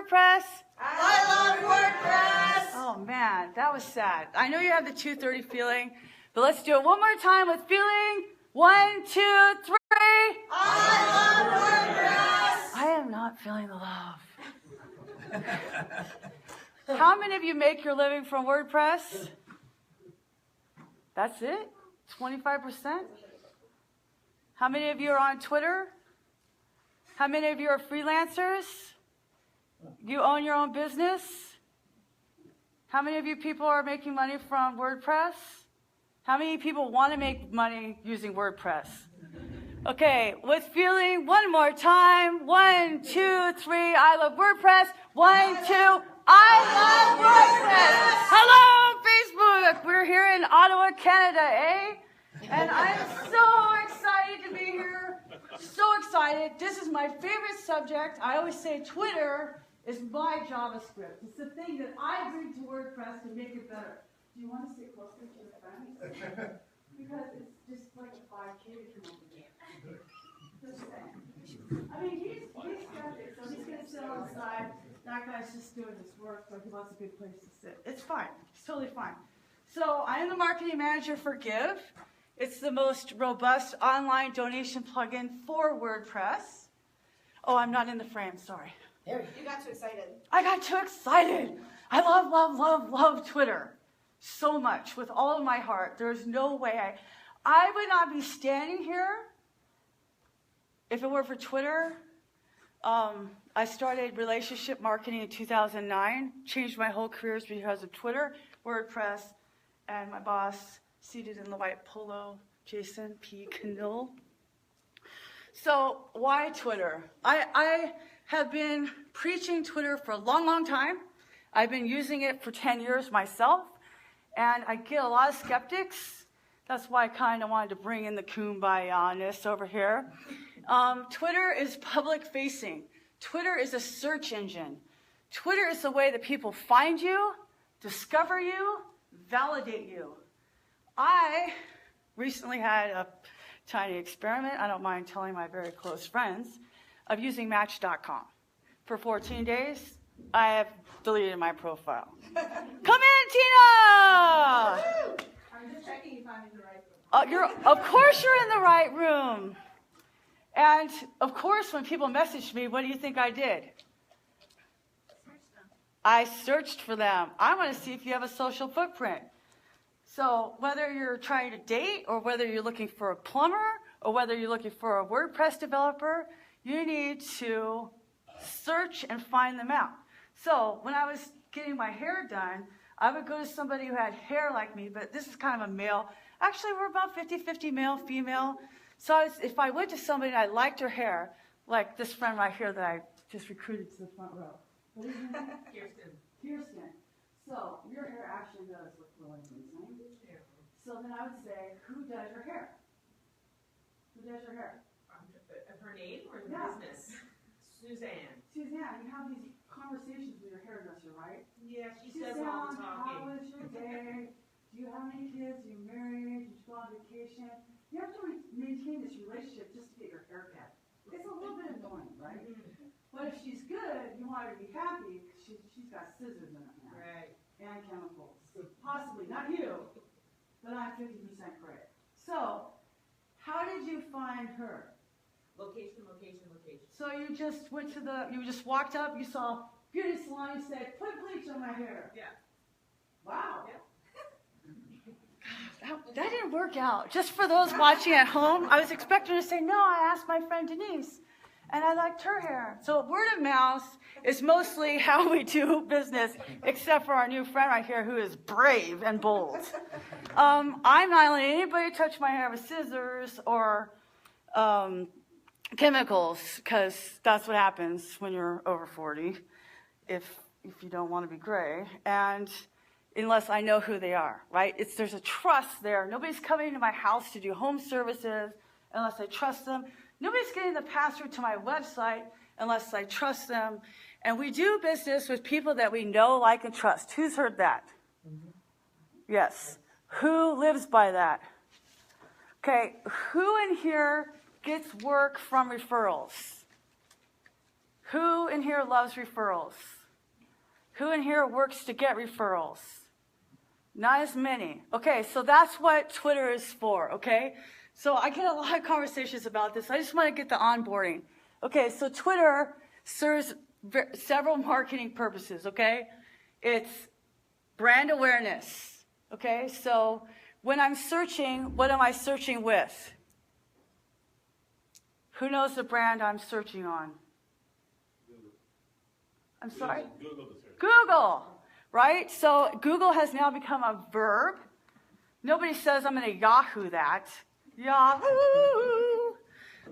WordPress? I love WordPress. Oh man, that was sad. I know you have the 2:30 feeling, but let's do it one more time with feeling. 1, 2, 3. I love WordPress. I am not feeling the love. How many of you make your living from WordPress? That's it? 25%? How many of you are on Twitter? How many of you are freelancers? You own your own business? How many of you people are making money from WordPress? How many people want to make money using WordPress? Okay, with feeling one more time. 1, 2, 3. I love WordPress. 1, 2. I love WordPress. Hello, Facebook. We're here in Ottawa, Canada, eh? And I'm so excited to be here. So excited. This is my favorite subject. I always say Twitter is my JavaScript. It's the thing that I bring to WordPress to make it better. Do you want to sit closer to your friends? Because it's just like a 5K to come over here. Just saying. I mean, he's skeptic, so he's going to sit on the side. That guy's just doing his work, but he wants a good place to sit. It's fine. It's totally fine. So I am the marketing manager for Give. It's the most robust online donation plugin for WordPress. Oh, I'm not in the frame. Sorry. You got too excited. I got too excited. I love, love, love, love Twitter so much with all of my heart. There's no way I would not be standing here if it were for Twitter. I started relationship marketing in 2009, changed my whole career because of Twitter, WordPress, and my boss, seated in the white polo, Jason P. Canill. So why Twitter? I have been preaching Twitter for a long, long time. I've been using it for 10 years myself, and I get a lot of skeptics. That's why I kind of wanted to bring in the kumbaya-ness over here. Twitter is public-facing. Twitter is a search engine. Twitter is the way that people find you, discover you, validate you. I recently had a tiny experiment, I don't mind telling my very close friends, of using Match.com. For 14 days, I have deleted my profile. Come in, Tina! I'm just checking if I'm in the right room. Of course you're in the right room. And of course, when people message me, what do you think I did? I searched for them. I want to see if you have a social footprint. So whether you're trying to date, or whether you're looking for a plumber, or whether you're looking for a WordPress developer, you need to search and find them out. So when I was getting my hair done, I would go to somebody who had hair like me, but this is kind of a male. Actually, we're about 50-50 male, female. So if I went to somebody and I liked her hair, like this friend right here that I just recruited to the front row. What is her name? Kirsten. So your hair actually does look really amazing. So then I would say, who does your hair? Who does your hair? Her name or the business? Suzanne. Suzanne, you have these conversations with your hairdresser, right? Yeah, she Suzanne, does all the talking. how was your day? Do you have any kids? Are you married? Did you go on vacation? You have to maintain this relationship just to get your hair cut. It's a little bit annoying, right? Mm-hmm. But if she's good, you want her to be happy because she's got scissors in her hand. Right. And chemicals. Possibly, not you, but I'm 50% correct. So, how did you find her? Location, location, location. So you just you just walked up, you saw beauty salon, you said, put bleach on my hair. Yeah. Wow. Yeah. That didn't work out. Just for those watching at home, I was expecting her to say, no, I asked my friend Denise, and I liked her hair. So word of mouth is mostly how we do business, except for our new friend right here who is brave and bold. I'm not letting anybody touch my hair with scissors or chemicals, because that's what happens when you're over 40, if you don't want to be gray, and unless I know who they are, right? There's a trust there. Nobody's coming to my house to do home services unless I trust them. Nobody's getting the password to my website unless I trust them. And we do business with people that we know, like, and trust. Who's heard that? Yes. Who lives by that? Okay, who in here gets work from referrals? Who in here loves referrals? Who in here works to get referrals? Not as many. Okay, so that's what Twitter is for, okay? So I get a lot of conversations about this. I just want to get the onboarding. Okay, so Twitter serves several marketing purposes, okay? It's brand awareness, okay? So when I'm searching, what am I searching with? Who knows the brand I'm searching on? I'm sorry? Google, right? So Google has now become a verb. Nobody says I'm going to Yahoo that. Yahoo!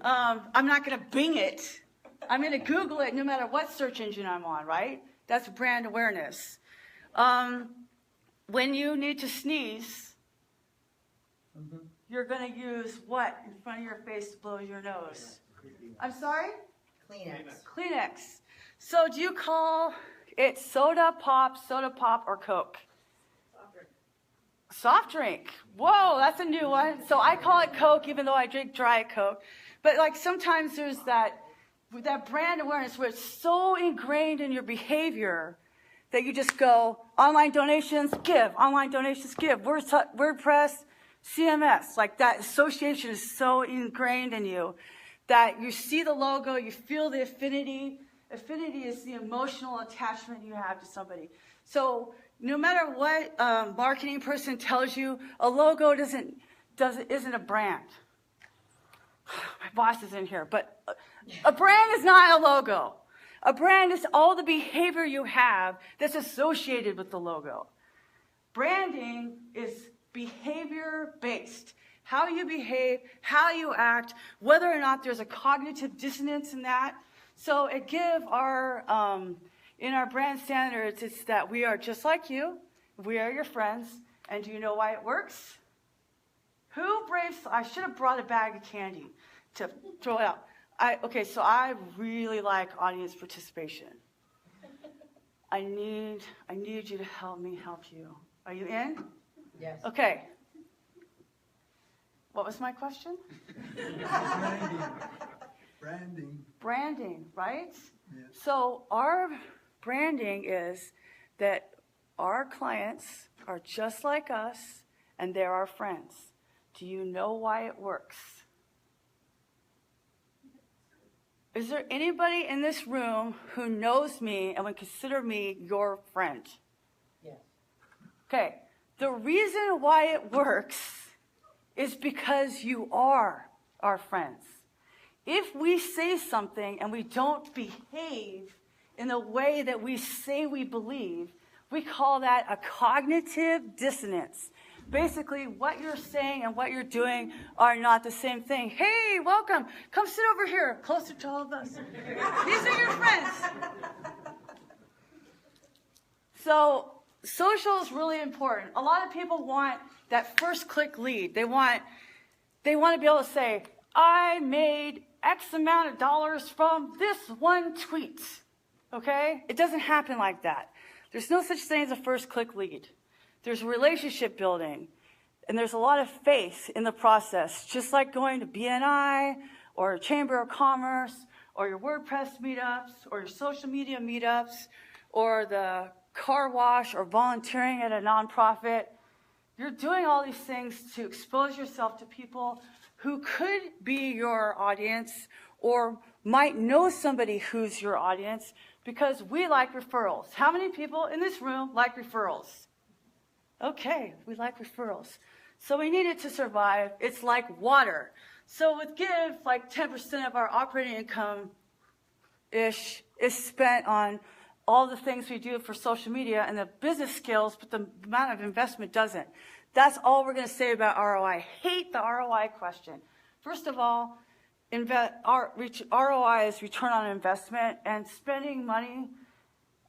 I'm not going to Bing it. I'm going to Google it no matter what search engine I'm on, right? That's brand awareness. When you need to sneeze, you're going to use what in front of your face to blow your nose? I'm sorry? Kleenex. So do you call it soda pop, or Coke? Soft drink. Whoa, that's a new one. So I call it Coke, even though I drink dry Coke. But like sometimes there's that brand awareness where it's so ingrained in your behavior that you just go, online donations, give. Online donations, give. WordPress, CMS. Like that association is so ingrained in you that you see the logo, you feel the affinity. Affinity is the emotional attachment you have to somebody. So no matter what marketing person tells you, a logo isn't a brand. My boss is in here, but a brand is not a logo. A brand is all the behavior you have that's associated with the logo. Branding is behavior-based. How you behave, how you act, whether or not there's a cognitive dissonance in that. So in our brand standards, it's that we are just like you. We are your friends. And do you know why it works? I should have brought a bag of candy to throw it out. So I really like audience participation. I need you to help me help you. Are you in? Yes. Okay. What was my question? Branding, right? Yeah. So our branding is that our clients are just like us and they're our friends. Do you know why it works? Is there anybody in this room who knows me and would consider me your friend? Yes. Okay. The reason why it works is because you are our friends. If we say something and we don't behave in the way that we say we believe, we call that a cognitive dissonance. Basically, what you're saying and what you're doing are not the same thing. Hey, welcome. Come sit over here, closer to all of us. These are your friends. So social is really important. A lot of people want that first click lead. They want to be able to say, I made X amount of dollars from this one tweet. Okay? It doesn't happen like that. There's no such thing as a first click lead. There's relationship building, and there's a lot of faith in the process, just like going to BNI or Chamber of Commerce or your WordPress meetups or your social media meetups or the car wash or volunteering at a nonprofit. You're doing all these things to expose yourself to people who could be your audience or might know somebody who's your audience because we like referrals. How many people in this room like referrals? Okay, we like referrals. So we need it to survive. It's like water. So with Give, like 10% of our operating income-ish is spent on all the things we do for social media and the business skills, but the amount of investment doesn't. That's all we're going to say about ROI. I hate the ROI question. First of all, ROI is return on investment, and spending money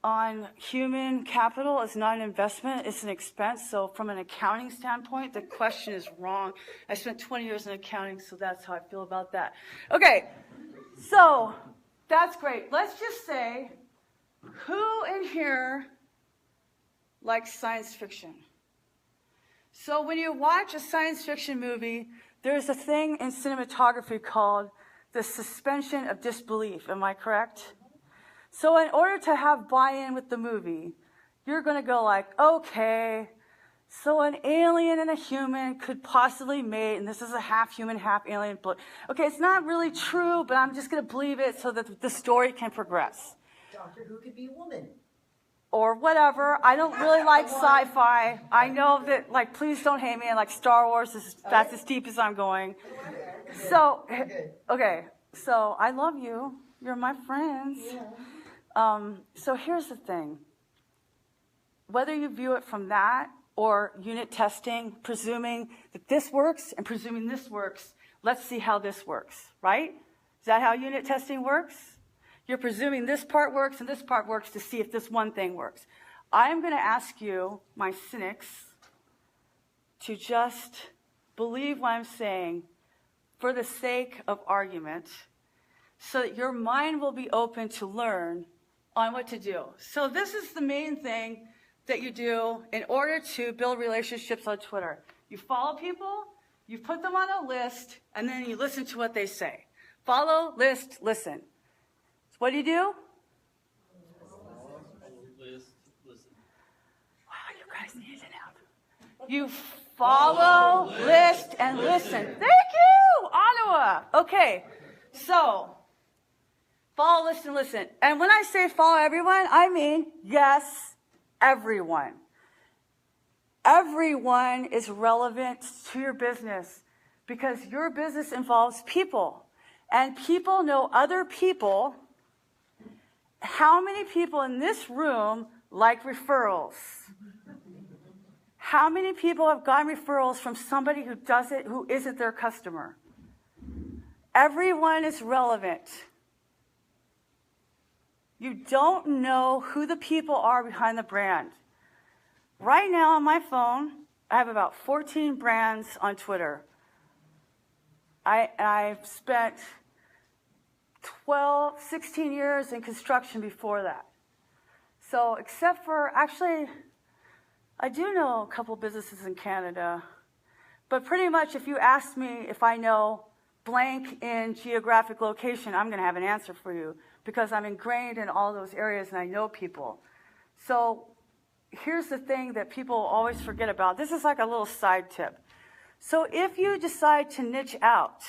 on human capital is not an investment, it's an expense. So from an accounting standpoint, the question is wrong. I spent 20 years in accounting, so that's how I feel about that. Okay, so that's great. Let's just say, who in here likes science fiction? So when you watch a science fiction movie, there's a thing in cinematography called the suspension of disbelief. Am I correct? So in order to have buy-in with the movie, you're going to go like, okay, so an alien and a human could possibly mate, and this is a half human, half alien. Okay, it's not really true, but I'm just going to believe it so that the story can progress. Doctor Who could be a woman. Or whatever. I don't really like sci-fi. I know that, like, please don't hate me. And like Star Wars, that's as deep as I'm going. So, okay. So I love you. You're my friends. So here's the thing. Whether you view it from that or unit testing, presuming that this works and presuming this works, let's see how this works, right? Is that how unit testing works? You're presuming this part works and this part works to see if this one thing works. I'm going to ask you, my cynics, to just believe what I'm saying for the sake of argument so that your mind will be open to learn on what to do. So this is the main thing that you do in order to build relationships on Twitter. You follow people, you put them on a list, and then you listen to what they say. Follow, list, listen. What do you do? List, listen. Wow, you guys need it out. You follow, list, and listen. Thank you, Ottawa. Okay, so follow, list, and listen. And when I say follow everyone, I mean, yes, everyone. Everyone is relevant to your business because your business involves people. And people know other people. How many people in this room like referrals? How many people have gotten referrals from somebody who isn't their customer? Everyone is relevant. You don't know who the people are behind the brand. Right now on my phone, I have about 14 brands on Twitter. I've spent 16 years in construction before that. So except for, actually, I do know a couple businesses in Canada. But pretty much if you ask me if I know blank in geographic location, I'm going to have an answer for you because I'm ingrained in all those areas and I know people. So here's the thing that people always forget about. This is like a little side tip. So if you decide to niche out,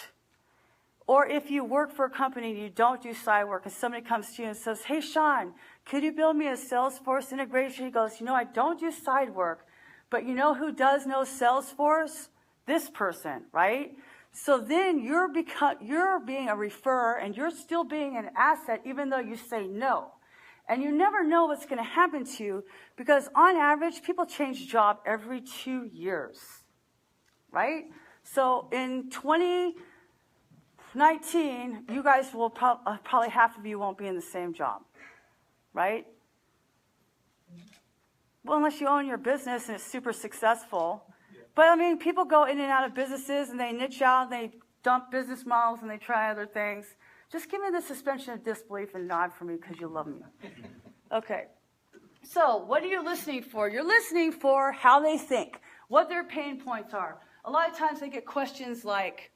or if you work for a company and you don't do side work and somebody comes to you and says, hey, Sean, could you build me a Salesforce integration? He goes, I don't do side work, but you know who does know Salesforce? This person, right? So then you're being a referrer and you're still being an asset even though you say no. And you never know what's going to happen to you because on average, people change job every 2 years, right? So in 2019, you guys will probably half of you won't be in the same job, right? Well, unless you own your business and it's super successful. But I mean, people go in and out of businesses and they niche out and they dump business models and they try other things. Just give me the suspension of disbelief and nod for me because you love me. Okay. So what are you listening for? You're listening for how they think, what their pain points are. A lot of times they get questions like,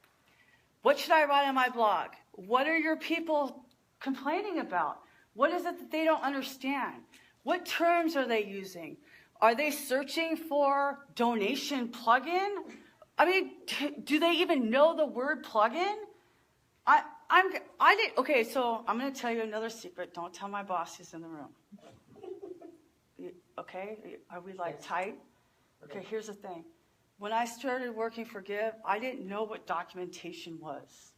what should I write on my blog? What are your people complaining about? What is it that they don't understand? What terms are they using? Are they searching for donation plugin? I mean, do they even know the word plugin? Okay, so I'm going to tell you another secret. Don't tell my boss who's in the room. Okay? Are we like tight? Okay, here's the thing. When I started working for Give, I didn't know what documentation was.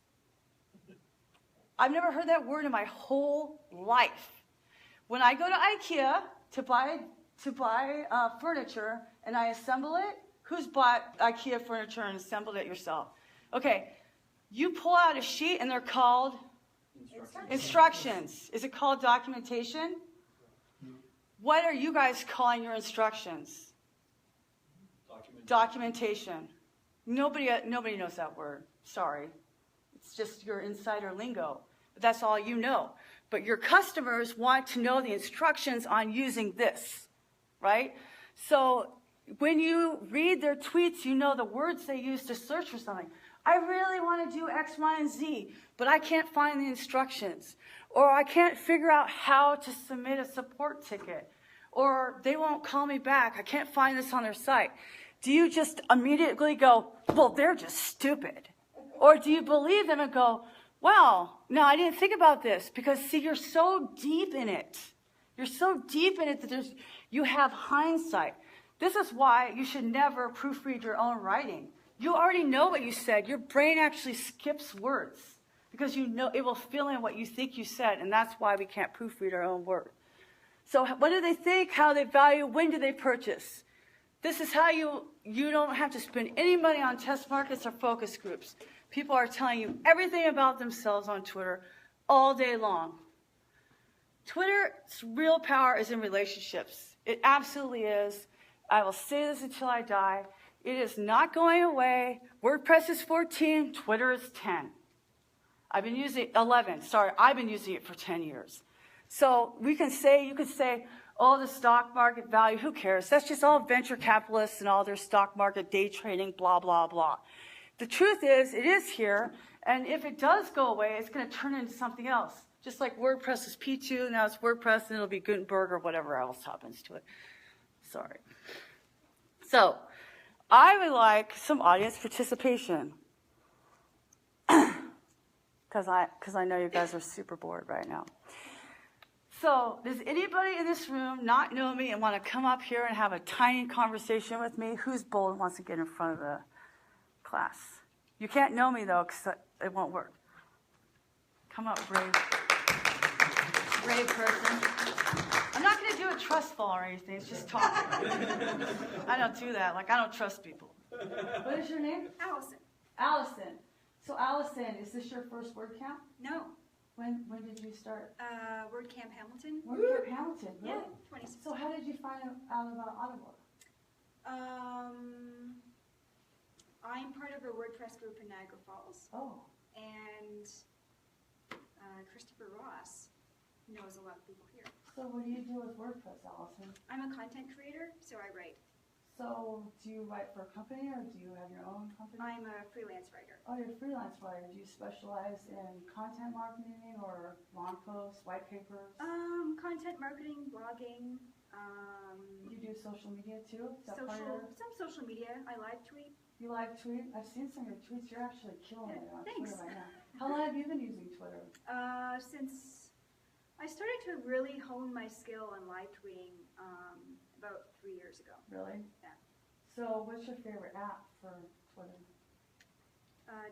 I've never heard that word in my whole life. When I go to IKEA to buy furniture and I assemble it, who's bought IKEA furniture and assembled it yourself? Okay, you pull out a sheet and they're called instructions. Is it called documentation? What are you guys calling your instructions? Documentation. Nobody knows that word. Sorry. It's just your insider lingo. But that's all you know. But your customers want to know the instructions on using this, right? So when you read their tweets, you know the words they use to search for something. I really want to do X, Y, and Z, but I can't find the instructions. Or I can't figure out how to submit a support ticket. Or they won't call me back. I can't find this on their site. Do you just immediately go, well, they're just stupid? Or do you believe them and go, well, no, I didn't think about this? Because, see, you're so deep in it. You're so deep in it that you have hindsight. This is why you should never proofread your own writing. You already know what you said. Your brain actually skips words because you know it will fill in what you think you said, and that's why we can't proofread our own work. So what do they think? How they value? When do they purchase? This is how you don't have to spend any money on test markets or focus groups. People are telling you everything about themselves on Twitter all day long. Twitter's real power is in relationships. It absolutely is. I will say this until I die. It is not going away. WordPress is 14, Twitter is 10. I've been using 11. Sorry, I've been using it for 10 years. So you could say, oh, the stock market value, who cares? That's just all venture capitalists and all their stock market day trading, blah, blah, blah. The truth is, it is here, and if it does go away, it's going to turn into something else. Just like WordPress is P2, now it's WordPress, and it'll be Gutenberg or whatever else happens to it. Sorry. So, I would like some audience participation. Because I know you guys are super bored right now. So, does anybody in this room not know me and want to come up here and have a tiny conversation with me? Who's bold and wants to get in front of the class? You can't know me, though, because it won't work. Come up, brave person. I'm not going to do a trust fall or anything. It's just talking. I don't do that. Like, I don't trust people. What is your name? Allison. Allison. So, Allison, is this your first WordCamp? No. When did you start? WordCamp Hamilton. WordCamp Hamilton, really? Yeah, 26. So how did you find out about Ottawa? I'm part of a WordPress group in Niagara Falls, Oh, and Christopher Ross knows a lot of people here. so what do you do with WordPress, Allison? I'm a content creator, so I write. So do you write for a company or do you have your own company? I'm a freelance writer. Oh, you're a freelance writer. Do you specialize in content marketing or blog posts, white papers? Content marketing, blogging. You do social media too? Is that part of your... Some social media. I live tweet. You live tweet? I've seen some of your tweets. You're actually killing it on Thanks. Twitter right now. How long have you been using Twitter? Since I started to really hone my skill on live tweeting about 3 years ago. Really? Yeah. So what's your favorite app for Twitter?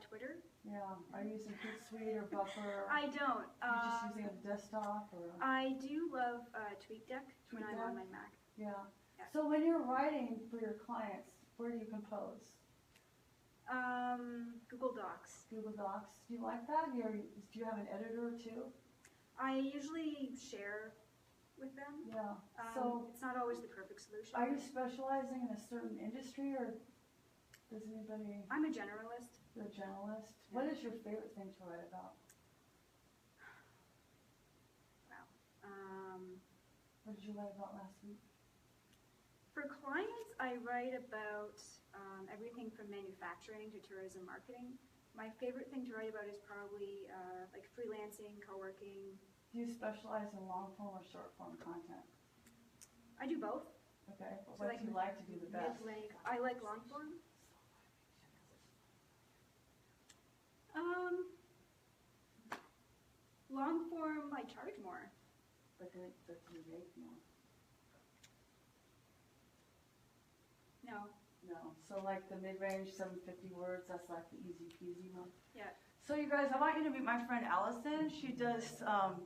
Twitter? Yeah. Are you using Hootsuite or Buffer? I don't. Are you just using a desktop or? I do love TweetDeck when I'm on my Mac. Yeah. Yeah. So when you're writing for your clients, where do you compose? Google Docs. Google Docs. Do you like that? Do you have an editor too? I usually share with them. Yeah. So it's not always the perfect solution. are you specializing in a certain industry or does anybody? I'm a generalist. You're a generalist. What is your favorite thing to write about? Wow. What did you write about last week? For clients, I write about everything from manufacturing to tourism marketing. My favorite thing to write about is probably like freelancing, co-working. Do you specialize in long form or short form content? I do both. Okay. So What like do you like to do the best? I like long form. Long form, I charge more. But do you make more? No. No. So like the mid-range 750 words, that's like the easy peasy one. Yeah. So you guys, I want you to meet my friend Allison. She does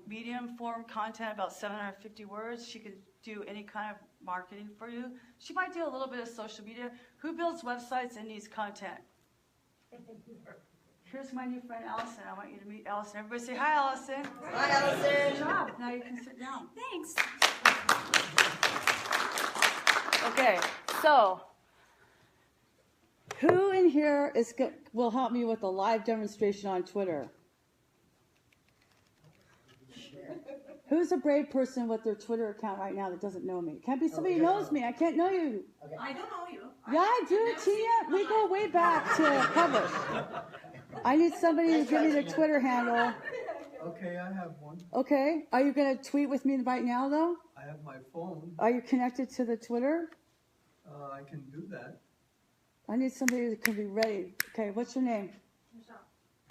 medium form content, about 750 words. She can do any kind of marketing for you. She might do a little bit of social media. Who builds websites and needs content? Here's my new friend Allison. I want you to meet Allison. Everybody say hi, Allison. Hi, Allison. Good job. Now you can sit down. Thanks. Okay, so who in here will help me with a live demonstration on Twitter? Who's a brave person with their Twitter account right now that doesn't know me? Can't be somebody who knows me. I can't know you. Okay. I don't know you. Yeah, I do, Tia. We go way back to publish. I need somebody to give me their Twitter handle. Okay, I have one. Okay. Are you going to tweet with me right now, though? I have my phone. Are you connected to the Twitter? I can do that. I need somebody that can be ready. Okay, what's your name? Michelle.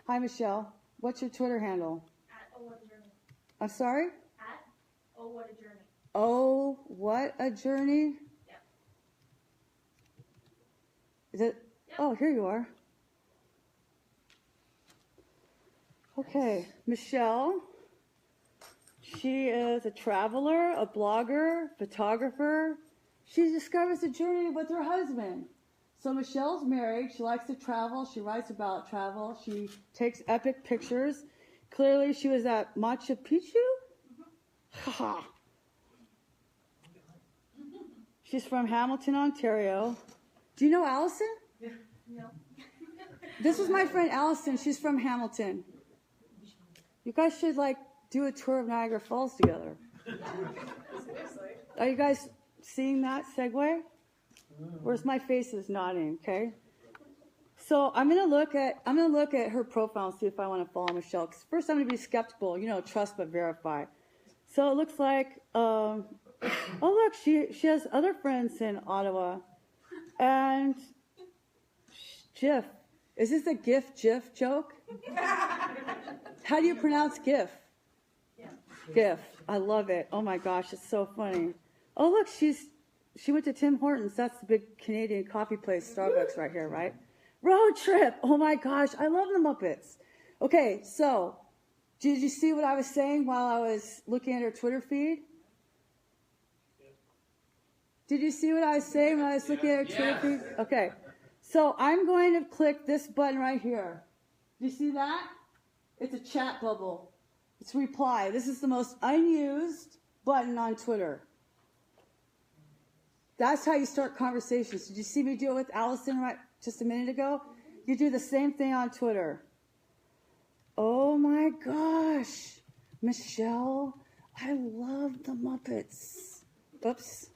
Hi, Michelle. What's your Twitter handle? At Oh What a Journey. I'm sorry? At Oh What a Journey. Oh, what a journey. Yep. Is it? Yep. Oh, here you are. Okay, Michelle. She is a traveler, a blogger, photographer. She discovers a journey with her husband. So Michelle's married. She likes to travel. She writes about travel. She takes epic pictures. Clearly, she was at Machu Picchu. Haha. She's from Hamilton, Ontario. Do you know Allison? No. This is my friend Allison. She's from Hamilton. You guys should do a tour of Niagara Falls together. Are you guys seeing that segue? Where's my face is nodding, okay? So I'm gonna look at her profile and see if I want to follow Michelle. 'Cause first I'm gonna be skeptical, trust but verify. So it looks like, oh look, she has other friends in Ottawa, and GIF. Is this a GIF joke? How do you pronounce GIF? Yeah. GIF. I love it. Oh my gosh, it's so funny. Oh look, she went to Tim Hortons. That's the big Canadian coffee place, Starbucks right here, right? Road trip. Oh my gosh, I love the Muppets. Okay, so did you see what I was saying while I was looking at her Twitter feed? Did you see what I was saying when I was looking at her Twitter feed? Okay, so I'm going to click this button right here. Do you see that? It's a chat bubble. It's reply. This is the most unused button on Twitter. That's how you start conversations. Did you see me do it with Allison just a minute ago? You do the same thing on Twitter. Oh my gosh. Michelle, I love the Muppets. Oops.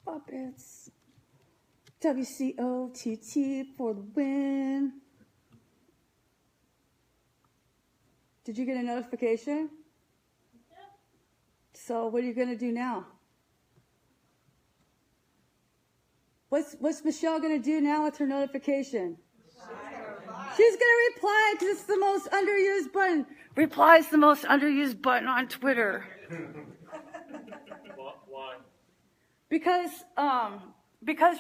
Muppets. WCOTT for the win. Did you get a notification? Yeah. So what are you going to do now? What's Michelle going to do now with her notification? She's going to reply because it's the most underused button. Reply is the most underused button on Twitter. Why? Because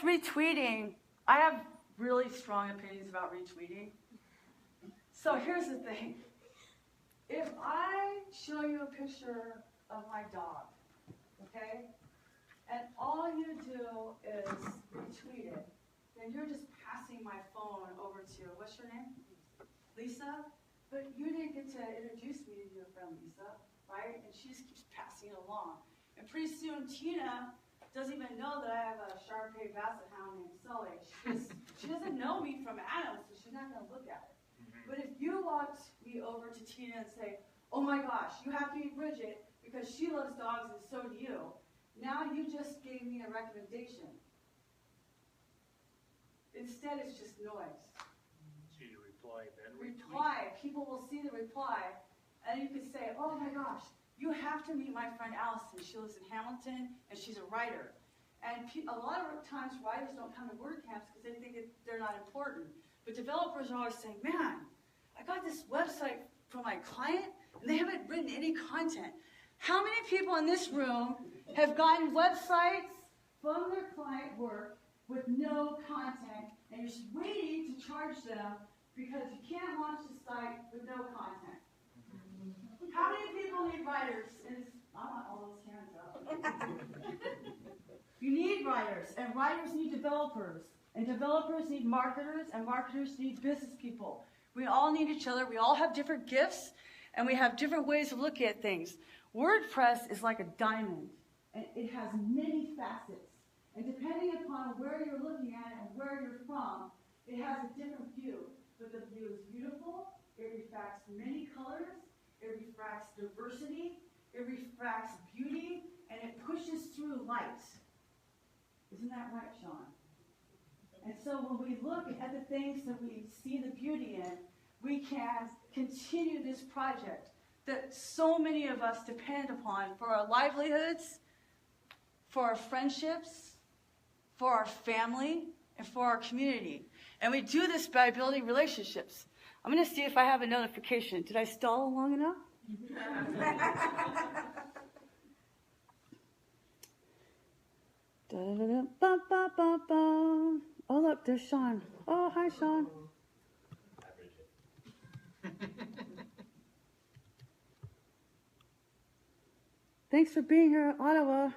retweeting, I have really strong opinions about retweeting. So here's the thing. If I show you a picture of my dog, okay, and all you do is retweet it, then you're just passing my phone over to, what's your name? Lisa? But you didn't get to introduce me to your friend Lisa, right? And she just keeps passing it along. And pretty soon Tina doesn't even know that I have a Shar-Pei Basset Hound named Sully. She doesn't know me from Adam, so she's not going to look at it. But if you walked me over to Tina and say, oh my gosh, you have to meet Bridget because she loves dogs and so do you, now you just gave me a recommendation. Instead, it's just noise. So you reply, then Reply. People will see the reply, and you can say, oh my gosh, you have to meet my friend Allison. She lives in Hamilton, and she's a writer. And a lot of times, writers don't come to WordCamps because they think they're not important. But developers are always saying, man, I got this website from my client, and they haven't written any content. How many people in this room have gotten websites from their client work with no content, and you're just waiting to charge them because you can't launch the site with no content? How many people need writers? I want all those hands up. You need writers, and writers need developers, and developers need marketers, and marketers need business people. We all need each other. We all have different gifts, and we have different ways of looking at things. WordPress is like a diamond, and it has many facets. And depending upon where you're looking at it and where you're from, it has a different view. But the view is beautiful, it refracts many colors, it refracts diversity, it refracts beauty, and it pushes through light. Isn't that right, Sean? And so when we look at the things that we see the beauty in, we can continue this project. that so many of us depend upon for our livelihoods, for our friendships, for our family, and for our community. And we do this by building relationships. I'm going to see if I have a notification. Did I stall long enough? Oh, look, there's Sean. Oh, hi, Sean. Thanks for being here, Ottawa.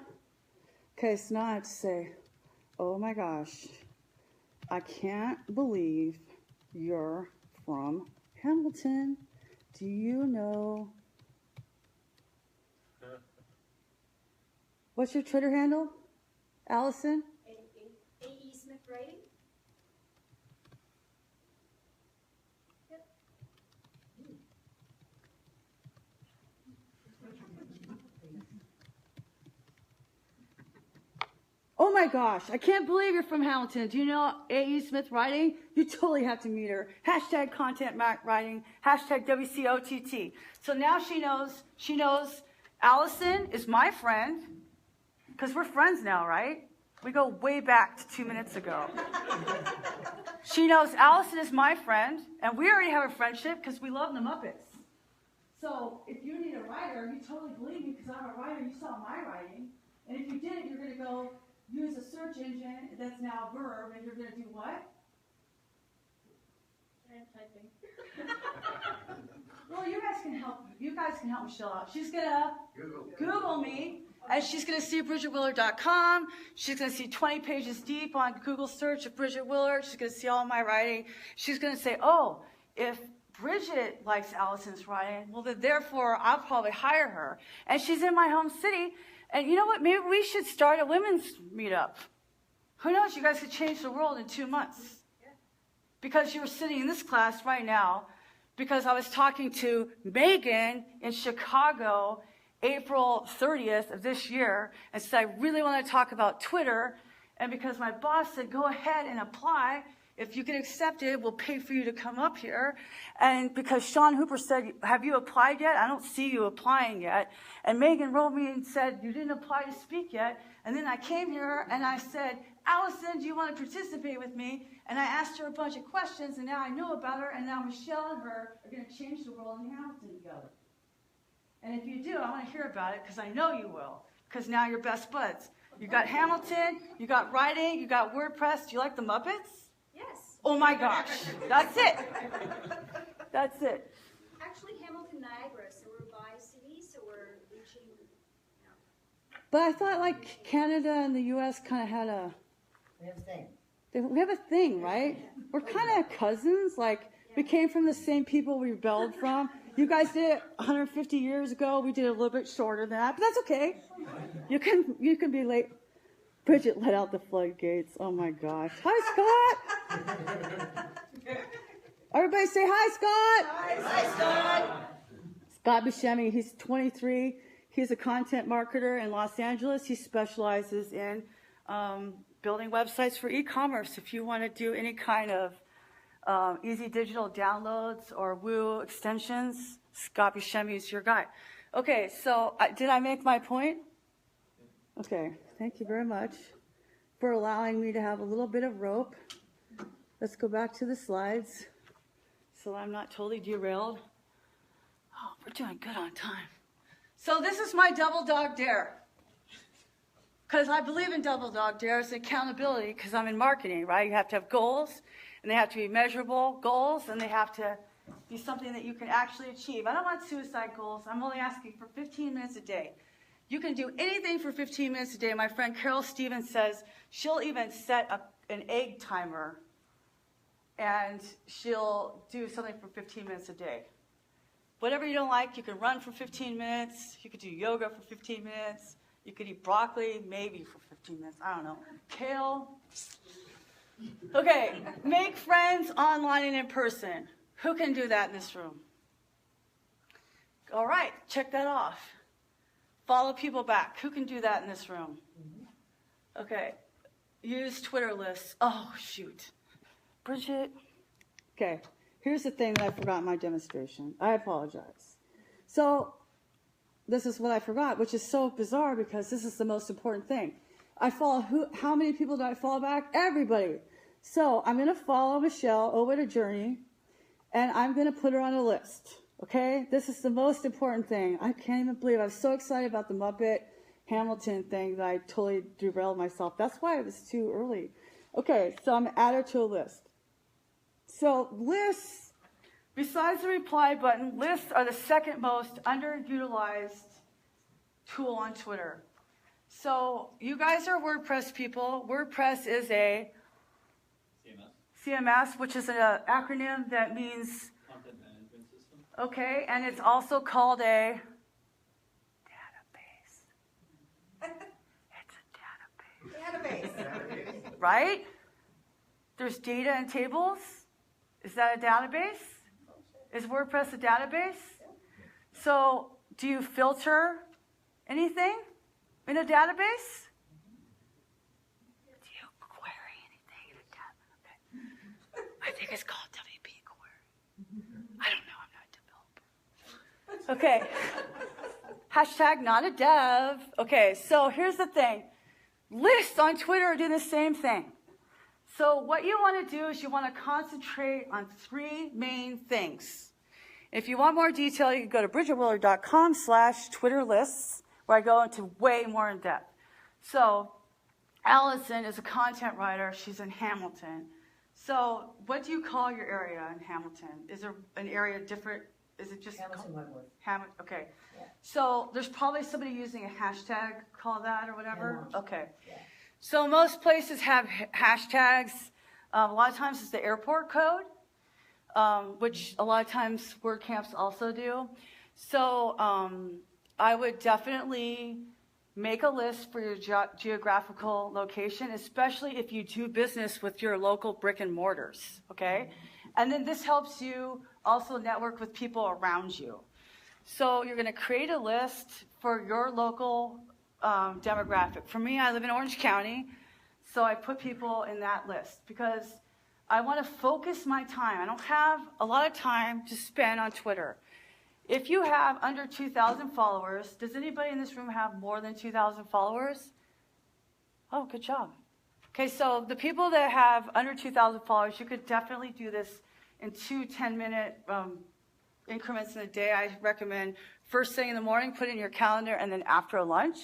Okay, so now I have to say, oh my gosh, I can't believe you're from Hamilton. Do you know? What's your Twitter handle, Allison? A.E. Smith Writing. Oh my gosh, I can't believe you're from Hamilton. Do you know A.E. Smith Writing? You totally have to meet her. Hashtag content writing, hashtag WCOTT. So now she knows Allison is my friend, because we're friends now, right? We go way back to 2 minutes ago. She knows Allison is my friend, and we already have a friendship because we love the Muppets. So if you need a writer, you totally believe me because I'm a writer, you saw my writing. And if you didn't, you're going to go use a search engine that's now a verb, and you're going to do what? I'm typing. Well, you guys can help me. You guys can help Michelle out. She's going to Google me, and she's going to see BridgetWillard.com. She's going to see 20 pages deep on Google search of Bridget Willard. She's going to see all my writing. She's going to say, oh, if Bridget likes Allison's writing, well, then therefore I'll probably hire her. And she's in my home city. And you know what? Maybe we should start a women's meetup. Who knows? You guys could change the world in 2 months. Because you were sitting in this class right now, because I was talking to Megan in Chicago, April 30th of this year, and said, I really want to talk about Twitter. And because my boss said, go ahead and apply. If you get accepted, we'll pay for you to come up here. And because Sean Hooper said, have you applied yet? I don't see you applying yet. And Megan wrote me and said, you didn't apply to speak yet. And then I came here and I said, Allison, do you want to participate with me? And I asked her a bunch of questions, and now I know about her, and now Michelle and her are going to change the world in Hamilton together. And if you do, I want to hear about it because I know you will, because now you're best buds. You got Hamilton, you got writing, you got WordPress. Do you like the Muppets? Yes. Oh my gosh, that's it. That's it. Actually, Hamilton, Niagara, so we're by city, so we're reaching. But I thought like Canada and the U.S. kind of had a, We have a thing. we have a thing, right? We're kind of cousins. Like we came from the same people we rebelled from. You guys did it 150 years ago. We did it a little bit shorter than that, but that's okay. You can be late. Bridget let out the floodgates. Oh my gosh. Hi, Scott. Everybody say hi, Scott. Hi, Scott. Scott Buscemi, he's 23. He's a content marketer in Los Angeles. He specializes in building websites for e-commerce. If you want to do any kind of easy digital downloads or Woo extensions, Scott Buscemi is your guy. Okay, so did I make my point? Okay, thank you very much for allowing me to have a little bit of rope. Let's go back to the slides so I'm not totally derailed. Oh, we're doing good on time. So this is my double dog dare. Because I believe in double dog dares and accountability because I'm in marketing, right? You have to have goals, and they have to be measurable goals, and they have to be something that you can actually achieve. I don't want suicide goals. I'm only asking for 15 minutes a day. You can do anything for 15 minutes a day. My friend Carol Stevens says she'll even set an egg timer, and she'll do something for 15 minutes a day. Whatever you don't like, you can run for 15 minutes. You could do yoga for 15 minutes. You could eat broccoli, maybe for 15 minutes. I don't know. Kale. Okay, make friends online and in person. Who can do that in this room? All right, check that off. Follow people back. Who can do that in this room? Okay, use Twitter lists. Oh, shoot. Bridget. Okay, here's the thing that I forgot in my demonstration. I apologize. So this is what I forgot, which is so bizarre because this is the most important thing. I follow how many people do I follow back? Everybody. So I'm going to follow Michelle over to Journey, and I'm going to put her on a list. Okay? This is the most important thing. I can't even believe I was so excited about the Muppet Hamilton thing that I totally derailed myself. That's why it was too early. Okay, so I'm going to add her to a list. So lists, besides the reply button, lists are the second most underutilized tool on Twitter. So you guys are WordPress people. WordPress is a CMS, which is an acronym that means Content management system. okay, and it's also called a database. It's a database. Right? There's data and tables. Is that a database? Is WordPress a database? So do you filter anything in a database? Do you query anything in a database? Okay. I think it's called WP query. I don't know. I'm not a developer. Okay. Hashtag not a dev. Okay, so here's the thing. Lists on Twitter are doing the same thing. So what you want to do is you want to concentrate on three main things. If you want more detail, you can go to bridgetwiller.com/Twitter lists, where I go into way more in depth. So Allison is a content writer. She's in Hamilton. So what do you call your area in Hamilton? Is there an area different? Is it just Hamilton Wentworth. Okay. Yeah. So there's probably somebody using a hashtag, call that or whatever. Hamilton. Okay. Yeah. So most places have hashtags. A lot of times it's the airport code, which a lot of times WordCamps also do. So I would definitely make a list for your geographical location, especially if you do business with your local brick and mortars, okay? And then this helps you also network with people around you. So you're going to create a list for your local demographic. For me, I live in Orange County, so I put people in that list because I want to focus my time. I don't have a lot of time to spend on Twitter. If you have under 2,000 followers, does anybody in this room have more than 2,000 followers? Oh, good job. Okay, so the people that have under 2,000 followers, you could definitely do this in 2 10-minute increments in a day. I recommend first thing in the morning, put it in your calendar, and then after lunch.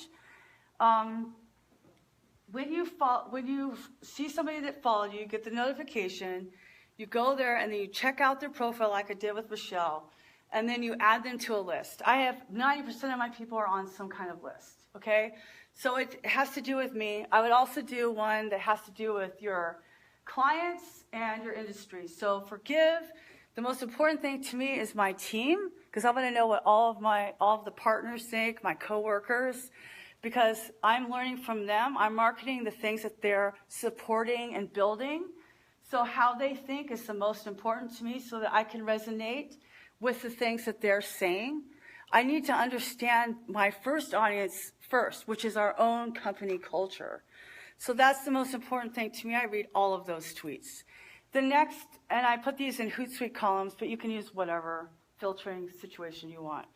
When you see somebody that followed you, you get the notification, you go there, and then you check out their profile like I did with Michelle, and then you add them to a list. I have 90% of my people are on some kind of list, okay? So it has to do with me. I would also do one that has to do with your clients and your industry. So for Give, the most important thing to me is my team, because I want to know what all of the partners think, my coworkers, because I'm learning from them. I'm marketing the things that they're supporting and building. So how they think is the most important to me so that I can resonate with the things that they're saying. I need to understand my first audience first, which is our own company culture. So that's the most important thing to me. I read all of those tweets. The next, and I put these in Hootsuite columns, but you can use whatever filtering situation you want.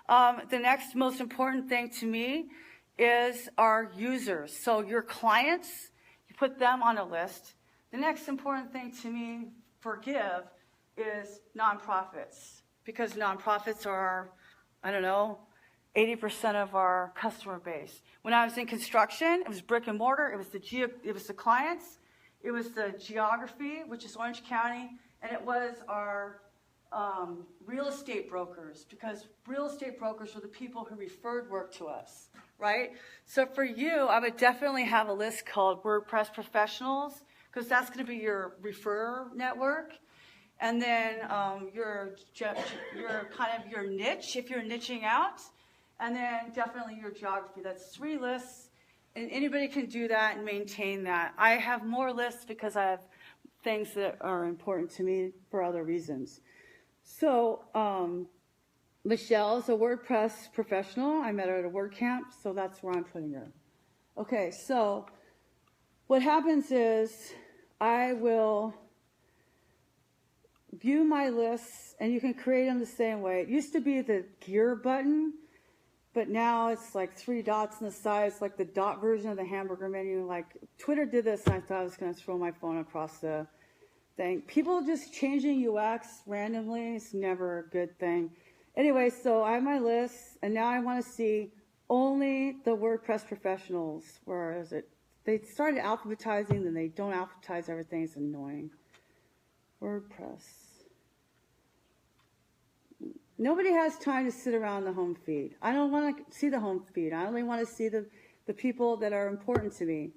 The next most important thing to me is our users. So your clients, you put them on a list. The next important thing to me for Give is nonprofits, because nonprofits are, I don't know, 80% of our customer base. When I was in construction, it was brick and mortar, it was the clients, it was the geography, which is Orange County, and it was our real estate brokers, because real estate brokers were the people who referred work to us, right? So for you, I would definitely have a list called WordPress Professionals, because that's going to be your referrer network. And then your kind of your niche, if you're niching out. And then definitely your geography. That's 3 lists, and anybody can do that and maintain that. I have more lists because I have things that are important to me for other reasons. So Michelle is a WordPress professional. I met her at a WordCamp, so that's where I'm putting her. Okay, so what happens is I will view my lists, and you can create them the same way. It used to be the gear button, but now it's like 3 dots on the side. It's like the dot version of the hamburger menu. Like Twitter did this, and I thought I was going to throw my phone across the thing. People just changing UX randomly is never a good thing. Anyway, so I have my list, and now I want to see only the WordPress professionals. Where is it? They started alphabetizing, then they don't alphabetize everything. It's annoying. WordPress. Nobody has time to sit around the home feed. I don't want to see the home feed. I only want to see the people that are important to me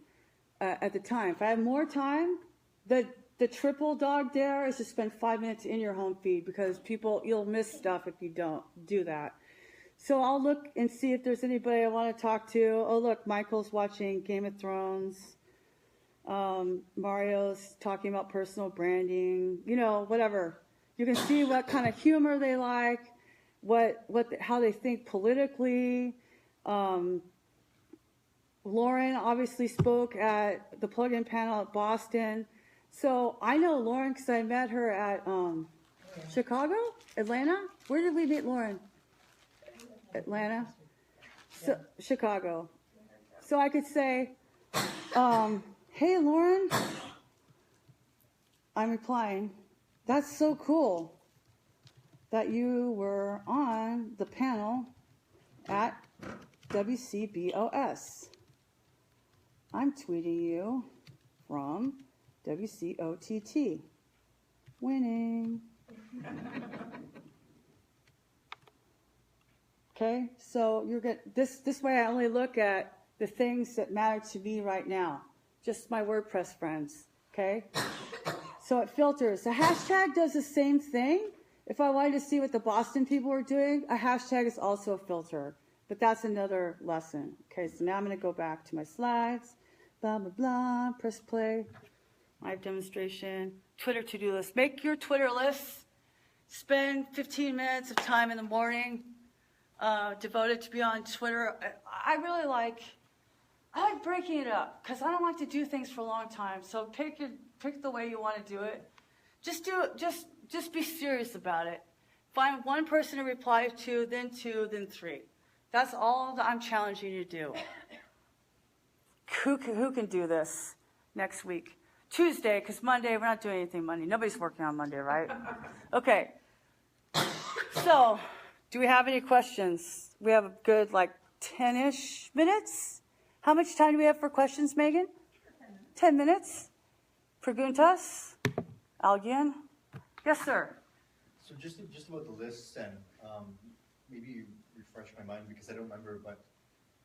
at the time. If I have more time, the triple dog dare is to spend 5 minutes in your home feed, because you'll miss stuff if you don't do that. So I'll look and see if there's anybody I want to talk to. Oh, look, Michael's watching Game of Thrones. Mario's talking about personal branding, whatever. You can see what kind of humor they like, how they think politically. Lauren obviously spoke at the plugin panel at Boston. So I know Lauren because I met her at Chicago, Atlanta. Where did we meet Lauren? Atlanta, so, Chicago. So I could say, hey, Lauren, I'm replying, that's so cool that you were on the panel at WCBOS. I'm tweeting you from WCOTT. Winning. Okay, so you're good. This way I only look at the things that matter to me right now. Just my WordPress friends, okay? So it filters. The hashtag does the same thing. If I wanted to see what the Boston people were doing, a hashtag is also a filter. But that's another lesson. Okay, so now I'm going to go back to my slides. Blah, blah, blah. Press play. Live demonstration. Twitter to-do list. Make your Twitter lists. Spend 15 minutes of time in the morning devoted to be on Twitter. I like breaking it up because I don't like to do things for a long time. So pick the way you want to do it. Just do it. Just be serious about it. Find one person to reply to, then 2, then 3. That's all that I'm challenging you to do. Who can do this next week? Tuesday, because Monday, we're not doing anything Monday. Nobody's working on Monday, right? Okay. So, do we have any questions? We have a good, 10-ish minutes. How much time do we have for questions, Megan? 10 minutes. Preguntas? Alguien? Yes, sir. So just about the lists, and maybe you refresh my mind because I don't remember, but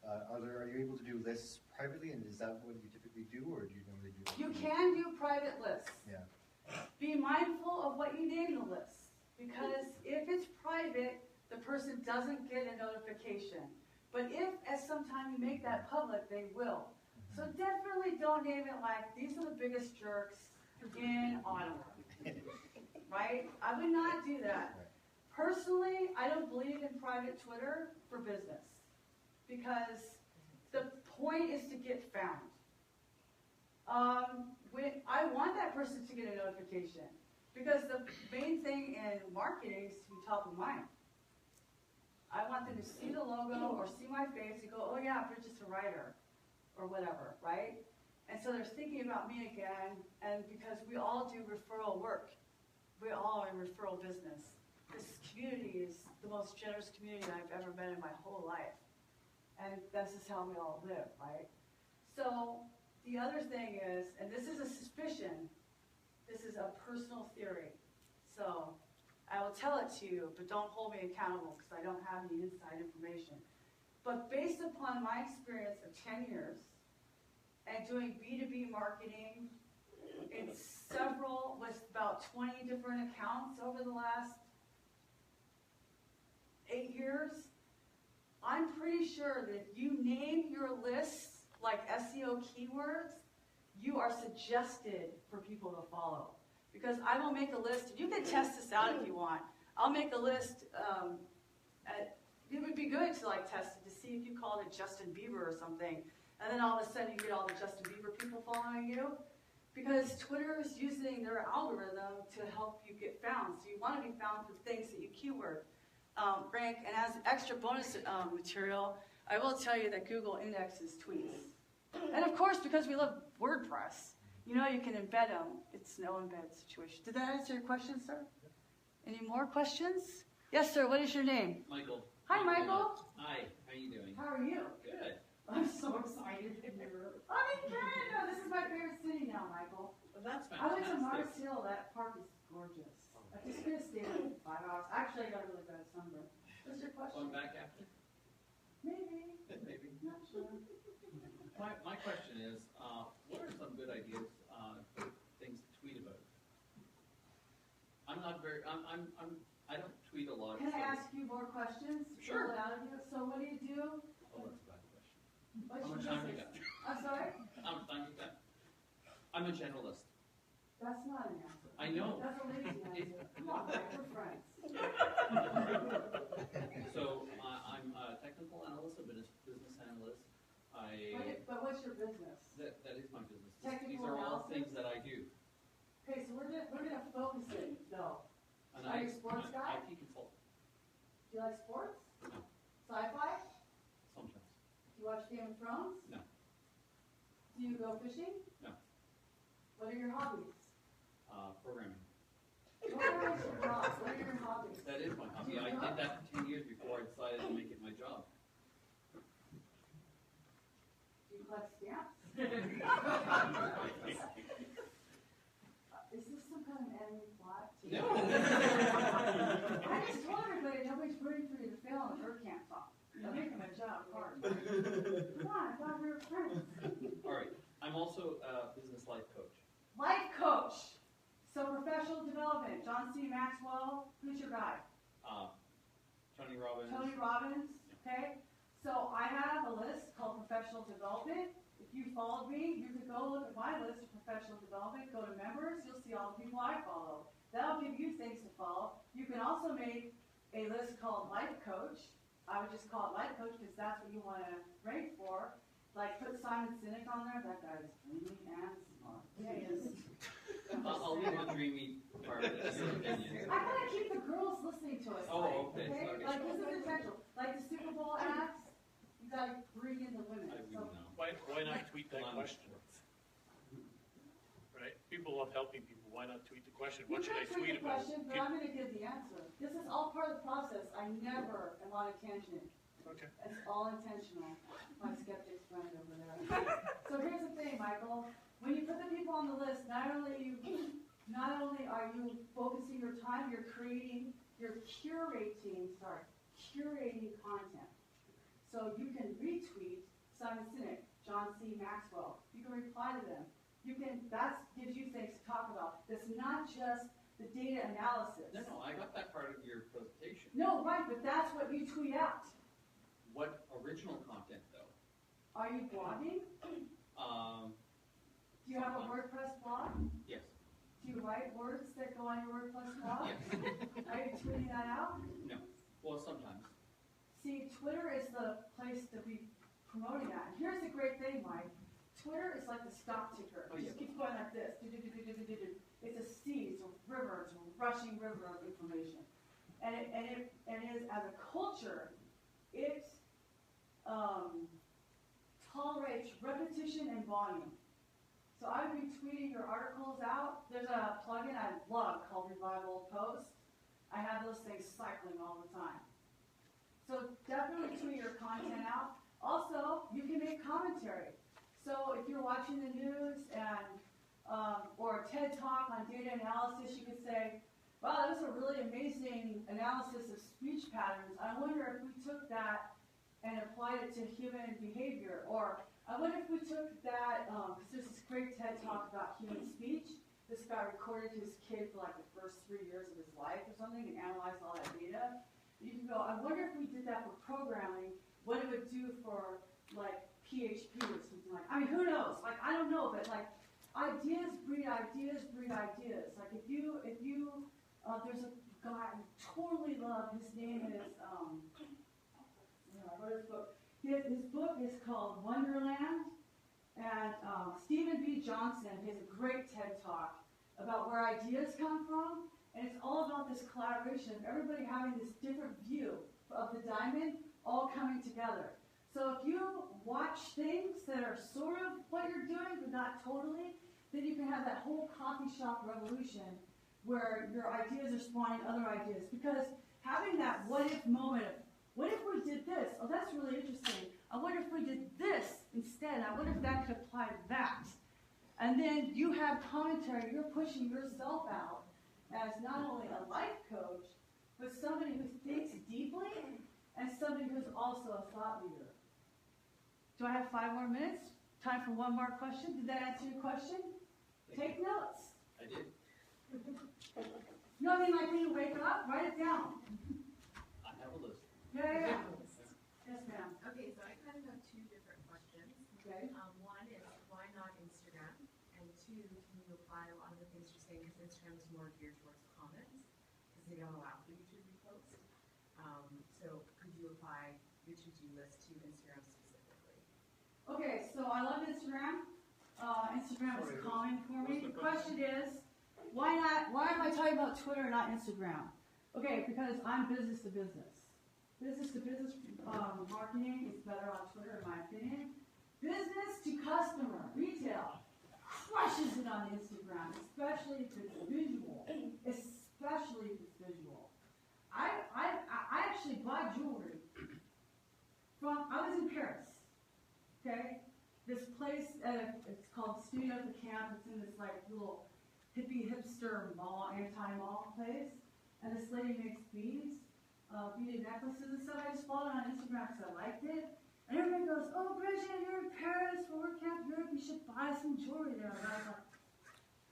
are you able to do lists privately, and is that what you typically do, or do you normally do? You can do private lists. Yeah. Be mindful of what you name the list, because if it's private, the person doesn't get a notification. But if at some time you make that public, they will. So definitely don't name it like, these are the biggest jerks in Ottawa. Right? I would not do that. Personally, I don't believe in private Twitter for business, because the point is to get found. I want that person to get a notification, because the main thing in marketing is to be top of mind. I want them to see the logo or see my face and go, oh yeah, Bridget's a writer, or whatever, right? And so they're thinking about me again, and because we all do referral work. We all are in referral business. This community is the most generous community I've ever been in my whole life. And this is how we all live, right? So the other thing is, and this is a suspicion, this is a personal theory. So I will tell it to you, but don't hold me accountable because I don't have any inside information. But based upon my experience of 10 years and doing B2B marketing with about 20 different accounts over the last 8 years, I'm pretty sure that if you name your lists like SEO keywords, you are suggested for people to follow. Because I will make a list, you can test this out if you want. I'll make a list, it would be good to test it to see if you called it Justin Bieber or something. And then all of a sudden you get all the Justin Bieber people following you. Because Twitter is using their algorithm to help you get found. So you want to be found for things that you keyword rank. And as extra bonus material, I will tell you that Google indexes tweets. And of course, because we love WordPress, you know you can embed them. It's no embed situation. Did that answer your question, sir? Any more questions? Yes, sir. What is your name? Michael. Hi, Michael. Hi, how you doing? How are you? Good. I'm so excited. I'm in Canada. This is my favorite city now, Michael. Well, that's I went to fantastic. Mars Hill. That park is gorgeous. I just could have stayed there for 5 hours. Actually, I got a really bad sunburn. What's your question? Going back after? Maybe. Maybe. Not sure. My question is, what are some good ideas for things to tweet about? I'm not very, I don't tweet a lot. Can I so- ask you more questions? Sure. Pull it out of you. So what do you do? Oh, that's a bad question. What's How your much time you business? got? I'm sorry? How much time you got? I'm a generalist. That's not an answer. I know. That's a lazy answer. Come on, Mike, we're friends. So I'm a technical analyst, a business analyst. But what's your business? That is my business. Technical These are all analysis? things that I do. Okay, so we're gonna focus it though. And Are you a sports I'm guy? an IT consultant. Do you like sports? No. Sci-fi? Sometimes. Do you watch Game of Thrones? No. Do you go fishing? No. What are your hobbies? Programming. What are your hobbies? What are your hobbies? That is my hobby. I did that for 10 years before I decided to make it my job. Do you collect stamps? Is this some kind of enemy plot? No. I just told everybody nobody's rooting for you to fail on the WordCamp talk. You're making my job hard. Come on, I thought we were friends. All right. I'm also a business life coach. Life coach. So professional development. John C. Maxwell. Who's your guy? Tony Robbins. Tony Robbins. Okay. So I have a list called professional development. If you followed me, you could go look at my list of professional development. Go to members. You'll see all the people I follow. That'll give you things to follow. You can also make a list called life coach. I would just call it life coach because that's what you want to rank for. Like put Simon Sinek on there. That guy is dreamy and smart. Yeah, he is. I'll leave the dreamy part of it as an opinion. I gotta keep the girls listening to us. Oh, Mike, okay. Okay. Like this is potential. Like the Super Bowl ads, you gotta bring in the women. I So, wouldn't know. Why not tweet that Hold on. question? Right? People love helping people. Why not tweet the question? you What should I can tweet the about? question, but I'm gonna give the answer. This is all part of the process. I never am on a tangent. Okay. It's all intentional. My skeptic's friend over there. So here's the thing, Michael. When you put the people on the list, not only are you focusing your time, you're curating content. So you can retweet Simon Sinek, John C. Maxwell. You can reply to them. That gives you things to talk about. That's not just the data analysis. No, I got that part of your presentation. No, right, but that's what you tweet out. What original content, though? Are you blogging? Do you have a WordPress blog? Yes. Do you write words that go on your WordPress blog? Yes. Are you tweeting that out? No. Well, sometimes. See, Twitter is the place to be promoting that. And here's the great thing, Mike. Twitter is like the stock ticker. Oh, It yeah. just keeps going like this. It's a sea, it's a river, it's a rushing river of information. And it is, as a culture, it tolerates repetition and volume. So I would be tweeting your articles out. There's a plugin I love called Revival Post. I have those things cycling all the time. So definitely tweet your content out. Also, you can make commentary. So if you're watching the news and or a TED Talk on data analysis, you could say, wow, that was a really amazing analysis of speech patterns. I wonder if we took that and applied it to human behavior. Or I wonder if we took that, because there's this great TED Talk about human speech. This guy recorded his kid for like the first 3 years of his life or something and analyzed all that data. You can go, I wonder if we did that for programming, what it would do for like PHP or something like. I mean, who knows? Like, I don't know, but like, ideas breed ideas breed ideas. Like, if you, there's a guy I totally love. His name is, I wrote his book. His book is called Wonderland, And Stephen B. Johnson has a great TED Talk about where ideas come from, and it's all about this collaboration of everybody having this different view of the diamond all coming together. So if you watch things that are sort of what you're doing, but not totally, then you can have that whole coffee shop revolution where your ideas are spawning other ideas. Because having that what if moment of, what if we did this? Oh, that's really interesting. I wonder if we did this instead. I wonder if that could apply to that. And then you have commentary. You're pushing yourself out as not only a life coach, but somebody who thinks deeply and somebody who's also a thought leader. Do I have 5 more minutes? Time for one more question? Did that answer your question? Take notes. I did. You know what I mean? Like when you wake up, write it down. I have a list. Yeah. Yes, ma'am. Okay, so I kind of have two different questions. Okay. One is, why not Instagram? And two, can you apply a lot of the things you're saying, because Instagram is more geared towards comments, because they don't allow you to repost. So could you apply your to-do list to Instagram specifically? Okay, so I love Instagram. Instagram is calming for me. The question is, why am I talking about Twitter and not Instagram? Okay, because I'm business to business. Business to business marketing is better on Twitter, in my opinion. Business to customer, retail, crushes it on Instagram, especially if it's visual. Especially if it's visual. I actually bought jewelry I was in Paris. Okay, this place it's called Studio at the Camp. It's in this like little hippie hipster mall, anti-mall place, and this lady makes beaded necklaces and stuff. I just followed it on Instagram because I liked it. And everybody goes, "Oh, Bridget, you're in Paris for WordCamp Europe. You should buy some jewelry there." And I was like,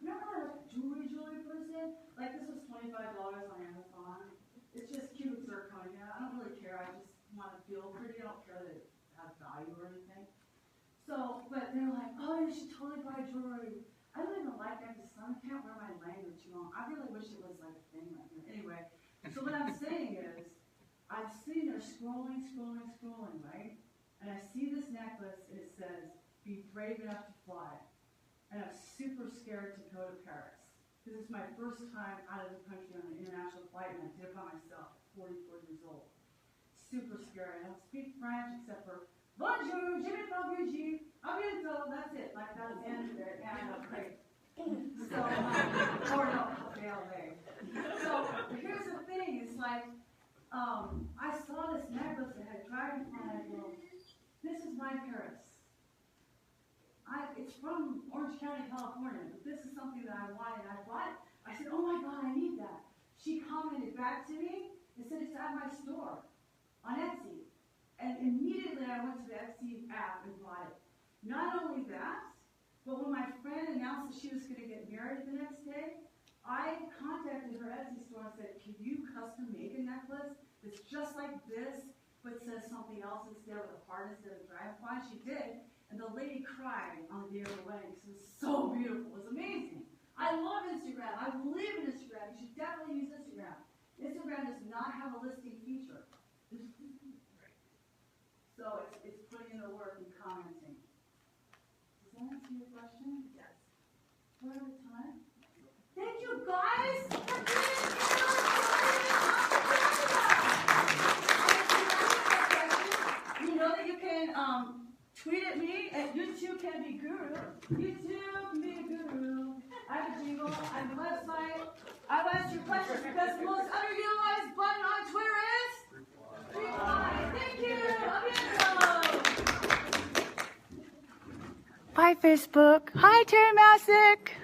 "Remember I'm like a jewelry person? Like this was $25 on Amazon. It's just cubic zirconia. I don't really care. I just want to feel pretty. I don't care that it has value or anything." So, but they're like, "Oh, you should totally buy jewelry." I don't even like that because I can't wear my language too long. I really wish it was like a thing right here. Anyway, so what I'm saying is, I'm sitting there scrolling, right? And I see this necklace and it says, "Be brave enough to fly." And I'm super scared to go to Paris. This is my first time out of the country on an international flight, and I did it by myself at 44 years old. Super scary. I don't speak French except for "Bonjour, je m'appelle Brigitte, à bientôt." That's it. Like that's the end of it. And I know, great. So, or no, LA. So here's the thing. It's like I saw this necklace that had dragonfly. And I go, "This is my Paris." It's from Orange County, California, but this is something that I wanted. I bought it. I said, "Oh my God, I need that." She commented back to me and said, "It's at my store on Etsy." And immediately I went to the Etsy app and bought it. Not only that, but when my friend announced that she was going to get married the next day, I contacted her Etsy store and said, "Can you custom make a necklace that's just like this, but says something else instead of a heart instead of a dragonfly?" She did. And the lady cried on the day of the wedding because it was so beautiful. It was amazing. I love Instagram. I believe in Instagram. You should definitely use Instagram. Instagram does not have a listing feature. So it's putting in the work and commenting. Does that answer your question? Yes. We're out of time. Thank you guys for being here. You know that you can tweet at me at YouTube Can Be Guru. YouTube Can Be a Guru. I have a jingle. I have a website. I've asked you questions because the most underutilized button on Twitter is reply. Thank you. Bye, Facebook. Hi, Terry Masick.